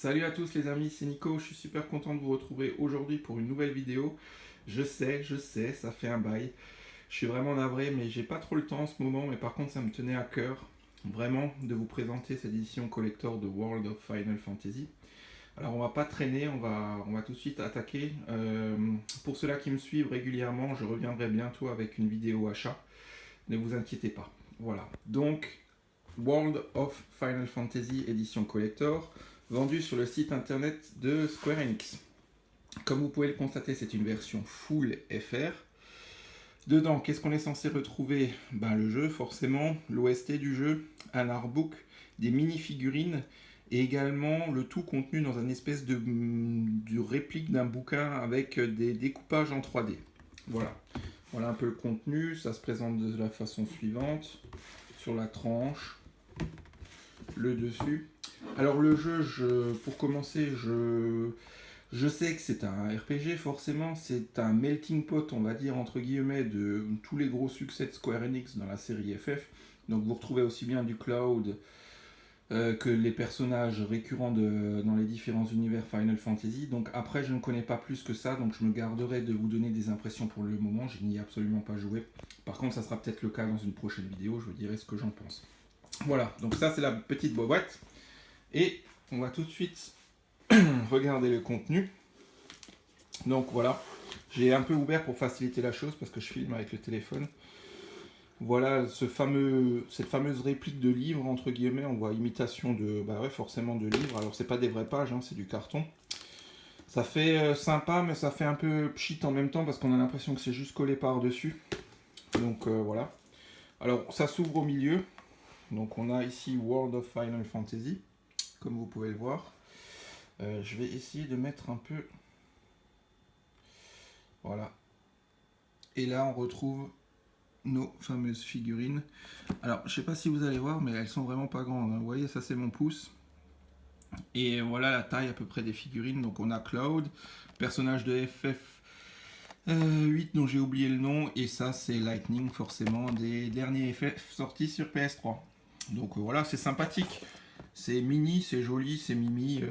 Salut à tous les amis, c'est Nico, je suis super content de vous retrouver aujourd'hui pour une nouvelle vidéo. Je sais, ça fait un bail. Je suis vraiment navré, mais j'ai pas trop le temps en ce moment, mais par contre ça me tenait à cœur vraiment de vous présenter cette édition collector de World of Final Fantasy. Alors on va pas traîner, on va tout de suite attaquer. Pour ceux-là qui me suivent régulièrement, je reviendrai bientôt avec une vidéo achat. Ne vous inquiétez pas. Voilà. Donc World of Final Fantasy édition collector, vendu sur le site internet de Square Enix. Comme vous pouvez le constater, c'est une version full FR. Dedans, qu'est-ce qu'on est censé retrouver? Le jeu, forcément, l'OST du jeu, un artbook, des mini-figurines, et également le tout contenu dans une espèce de réplique d'un bouquin avec des découpages en 3D. Voilà. Voilà un peu le contenu, ça se présente de la façon suivante. Sur la tranche, le dessus. Alors le jeu, pour commencer, je sais que c'est un RPG forcément, c'est un melting pot, on va dire entre guillemets, de tous les gros succès de Square Enix dans la série FF. Donc vous retrouvez aussi bien du Cloud que les personnages récurrents dans les différents univers Final Fantasy. Donc après je ne connais pas plus que ça, donc je me garderai de vous donner des impressions pour le moment, je n'y ai absolument pas joué. Par contre ça sera peut-être le cas dans une prochaine vidéo, je vous dirai ce que j'en pense. Voilà, donc ça c'est la petite boîte. Et on va tout de suite regarder le contenu. Donc voilà, j'ai un peu ouvert pour faciliter la chose parce que je filme avec le téléphone. Voilà cette fameuse réplique de livre, entre guillemets, on voit imitation de, forcément de livre. Alors c'est pas des vraies pages, hein, c'est du carton. Ça fait sympa, mais ça fait un peu pchit en même temps parce qu'on a l'impression que c'est juste collé par-dessus. Donc voilà. Alors ça s'ouvre au milieu. Donc on a ici World of Final Fantasy, comme vous pouvez le voir. Je vais essayer de mettre un peu... Voilà. Et là on retrouve nos fameuses figurines. Alors je sais pas si vous allez voir, mais elles sont vraiment pas grandes, hein. Vous voyez, ça c'est mon pouce. Et voilà la taille à peu près des figurines. Donc on a Cloud, personnage de FF 8 dont j'ai oublié le nom, et ça c'est Lightning, forcément des derniers FF sortis sur PS3. Donc voilà, c'est sympathique, c'est mini, c'est joli, c'est mimi,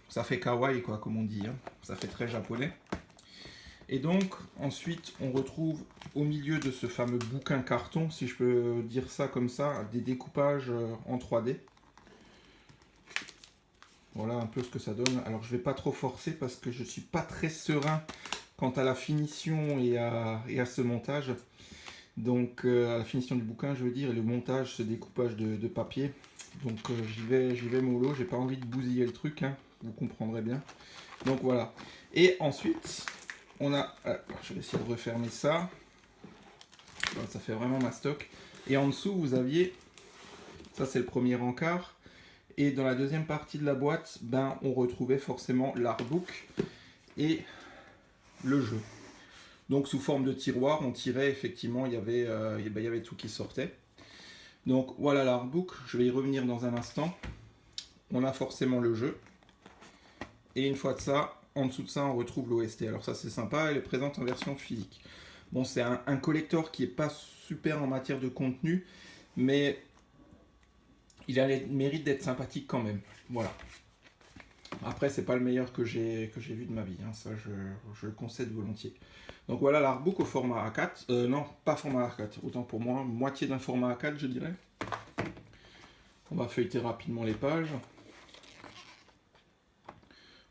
ça fait kawaii quoi, comme on dit, hein. Ça fait très japonais. Et donc ensuite on retrouve au milieu de ce fameux bouquin carton, si je peux dire ça comme ça, des découpages en 3D. Voilà un peu ce que ça donne. Alors je vais pas trop forcer parce que je suis pas très serein quant à la finition et à ce montage. Donc à la finition du bouquin je veux dire, et le montage, ce découpage de papier. Donc j'y vais mollo, j'ai pas envie de bousiller le truc, hein, vous comprendrez bien. Donc voilà. Et ensuite, on a... je vais essayer de refermer ça. Voilà, ça fait vraiment mastoc. Et en dessous, vous aviez... Ça c'est le premier encart. Et dans la deuxième partie de la boîte, on retrouvait forcément l'artbook et le jeu. Donc sous forme de tiroir, on tirait effectivement, il y avait tout qui sortait. Donc voilà l'artbook, je vais y revenir dans un instant. On a forcément le jeu. Et une fois de ça, en dessous de ça, on retrouve l'OST. Alors ça c'est sympa, elle est présente en version physique. Bon, c'est un collector qui n'est pas super en matière de contenu, mais il a le mérite d'être sympathique quand même. Voilà. Après, c'est pas le meilleur que j'ai vu de ma vie, hein. Ça je le concède volontiers. Donc voilà l'artbook au format A4. Non, pas format A4, autant pour moi, moitié d'un format A4 je dirais. On va feuilleter rapidement les pages.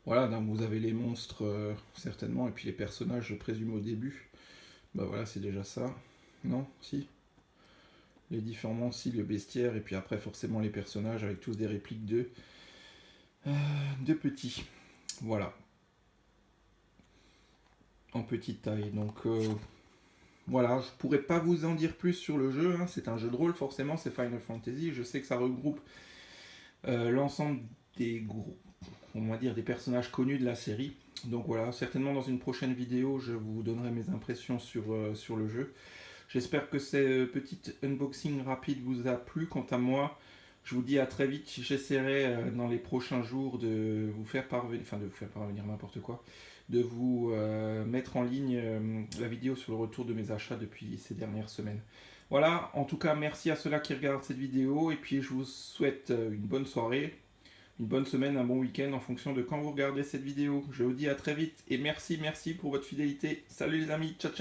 Voilà, donc vous avez les monstres certainement, et puis les personnages je présume au début. Voilà, c'est déjà ça. Non, si. Les différents monstres, si, le bestiaire, et puis après forcément les personnages avec tous des répliques de petits. Voilà. En petite taille. Donc voilà, je pourrais pas vous en dire plus sur le jeu, hein. C'est un jeu de rôle forcément, c'est Final Fantasy. Je sais que ça regroupe l'ensemble des gros, on va dire des personnages connus de la série. Donc voilà, certainement dans une prochaine vidéo, je vous donnerai mes impressions sur le jeu. J'espère que ce petit unboxing rapide vous a plu. Quant à moi, je vous dis à très vite. J'essaierai dans les prochains jours de vous faire parvenir n'importe quoi, de vous mettre en ligne la vidéo sur le retour de mes achats depuis ces dernières semaines. Voilà, en tout cas, merci à ceux-là qui regardent cette vidéo, et puis je vous souhaite une bonne soirée, une bonne semaine, un bon week-end en fonction de quand vous regardez cette vidéo. Je vous dis à très vite et merci pour votre fidélité. Salut les amis, ciao ciao.